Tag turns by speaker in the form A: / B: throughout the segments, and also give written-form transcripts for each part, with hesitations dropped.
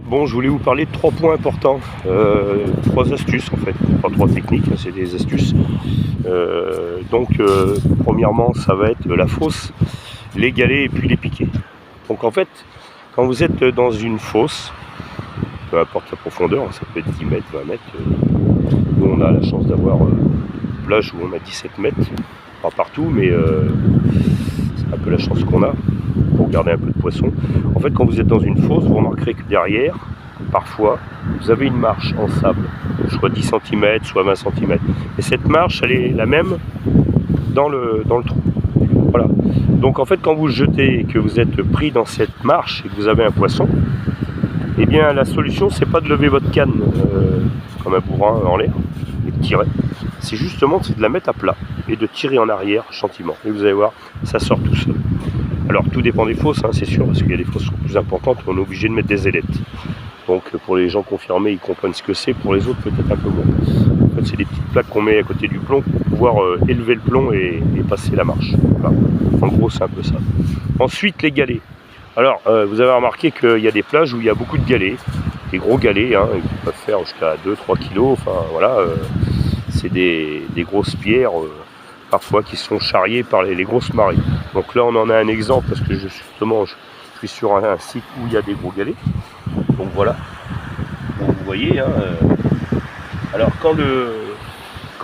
A: Bon, je voulais vous parler de 3 points importants, 3 astuces en fait, pas 3 techniques, c'est des astuces. Premièrement, ça va être la fosse, les galets et puis les piquets. Donc en fait, quand vous êtes dans une fosse, peu importe la profondeur, ça peut être 10 mètres, 20 mètres, nous on a la chance d'avoir une plage où on a 17 mètres, pas partout, mais c'est un peu la chance qu'on a pour garder un peu de poisson. En fait, quand vous êtes dans une fosse, vous remarquerez que derrière, parfois, vous avez une marche en sable, soit 10 cm, soit 20 cm. Et cette marche, elle est la même dans le trou. Voilà. Donc en fait, quand vous jetez et que vous êtes pris dans cette marche et que vous avez un poisson, eh bien la solution, c'est pas de lever votre canne comme un bourrin en l'air et de tirer. C'est justement de la mettre à plat et de tirer en arrière gentiment. Et vous allez voir, ça sort tout seul. Alors tout dépend des fosses, hein, c'est sûr, parce qu'il y a des fosses plus importantes où on est obligé de mettre des ailettes. Donc pour les gens confirmés, ils comprennent ce que c'est, pour les autres peut-être un peu moins. En fait, c'est des petites plaques qu'on met à côté du plomb pour pouvoir élever le plomb et passer la marche. Voilà. En gros, c'est un peu ça. Ensuite, les galets. Alors, vous avez remarqué qu'il y a des plages où il y a beaucoup de galets, des gros galets, hein, qui peuvent faire jusqu'à 2-3 kg. Enfin voilà, c'est des grosses pierres. Parfois qui sont charriés par les grosses marées. Donc là on en a un exemple parce que je suis sur un site où il y a des gros galets. Donc voilà, bon, vous voyez, hein, alors quand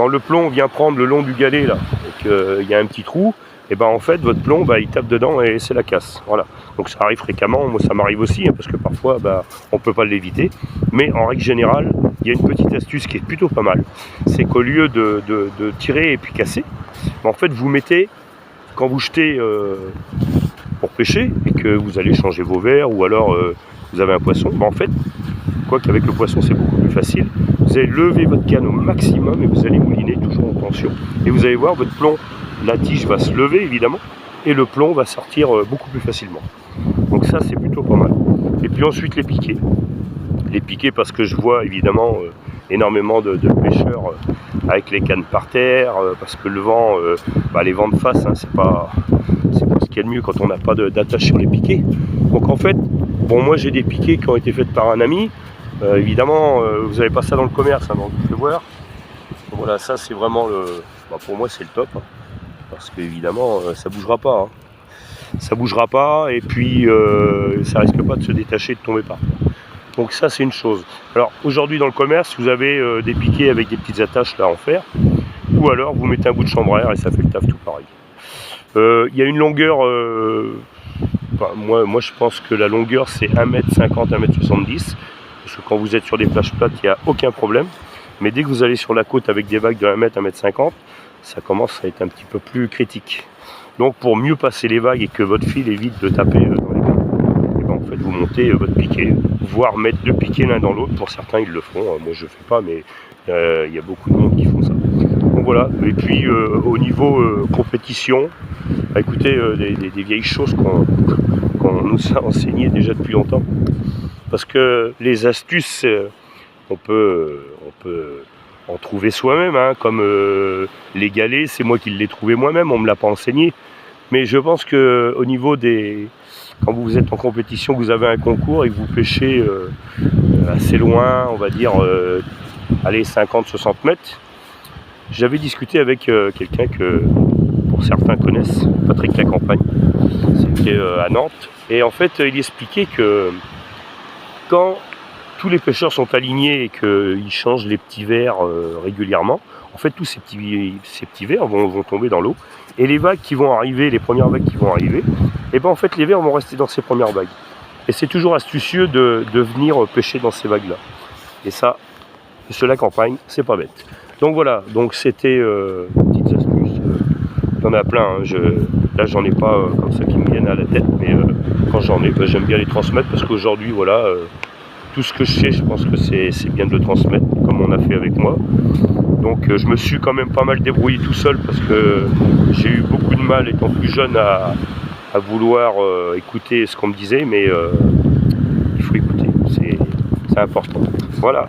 A: le plomb vient prendre le long du galet là, et qu'il y a un petit trou, et ben en fait votre plomb il tape dedans et c'est la casse. Voilà. Donc ça arrive fréquemment, moi ça m'arrive aussi, hein, parce que parfois on peut pas l'éviter. Mais en règle générale, il y a une petite astuce qui est plutôt pas mal. C'est qu'au lieu de tirer et puis casser, en fait vous mettez, quand vous jetez pour pêcher et que vous allez changer vos verres ou alors vous avez un poisson, en fait, quoi qu'avec le poisson c'est beaucoup plus facile, vous allez lever votre canne au maximum et vous allez mouliner toujours en tension. Et vous allez voir votre plomb, la tige va se lever évidemment et le plomb va sortir beaucoup plus facilement. Donc ça c'est plutôt pas mal. Et puis ensuite les piquets. Les piquets parce que je vois évidemment énormément de pêcheurs avec les cannes par terre, parce que le vent, les vents de face, hein, c'est pas ce qu'il y a de mieux quand on n'a pas d'attache sur les piquets. Donc en fait, bon, moi j'ai des piquets qui ont été faits par un ami. Évidemment, vous n'avez pas ça dans le commerce, hein, donc vous pouvez voir. Voilà, ça c'est vraiment pour moi c'est le top, hein, parce qu'évidemment ça bougera pas. Hein. Ça bougera pas et puis ça risque pas de se détacher, de tomber par terre. Donc ça c'est une chose. Alors aujourd'hui dans le commerce vous avez des piquets avec des petites attaches là en fer, ou alors vous mettez un bout de chanvre à air et ça fait le taf tout pareil. Il y a une longueur, moi je pense que la longueur c'est 1m50, 1m70, parce que quand vous êtes sur des plages plates il n'y a aucun problème, mais dès que vous allez sur la côte avec des vagues de 1m, 1m50, ça commence à être un petit peu plus critique. Donc pour mieux passer les vagues et que votre fil évite de taper dans les vagues, en fait vous montez votre piquet, voire mettre 2 piquets l'un dans l'autre. Pour certains ils le font, moi je ne fais pas, mais il y a beaucoup de monde qui font ça. Donc voilà, et puis au niveau compétition, écoutez, des vieilles choses qu'on nous a enseignées déjà depuis longtemps, parce que les astuces on peut en trouver soi-même, hein, comme les galets, c'est moi qui les trouvais moi-même, on ne me l'a pas enseigné, mais je pense que au niveau quand vous êtes en compétition, vous avez un concours et que vous pêchez assez loin, on va dire, 50-60 mètres. J'avais discuté avec quelqu'un que pour certains connaissent, Patrick Lacampagne, c'était à Nantes, et en fait il expliquait que quand tous les pêcheurs sont alignés et qu'ils changent les petits vers régulièrement, en fait tous ces petits vers vont tomber dans l'eau, et les vagues qui vont arriver, les premières vagues qui vont arriver, et en fait les vers vont rester dans ces premières vagues. Et c'est toujours astucieux de venir pêcher dans ces vagues là. Et ça, monsieur Lacampagne, c'est pas bête. Donc voilà, donc c'était petites astuces. Il y en a plein, hein. Là j'en ai pas comme ça qui me viennent à la tête, mais quand j'en ai, j'aime bien les transmettre, parce qu'aujourd'hui voilà, tout ce que je sais, je pense que c'est bien de le transmettre, comme on a fait avec moi. Donc je me suis quand même pas mal débrouillé tout seul, parce que j'ai eu beaucoup de mal étant plus jeune à vouloir écouter ce qu'on me disait, mais il faut écouter, c'est important. Voilà.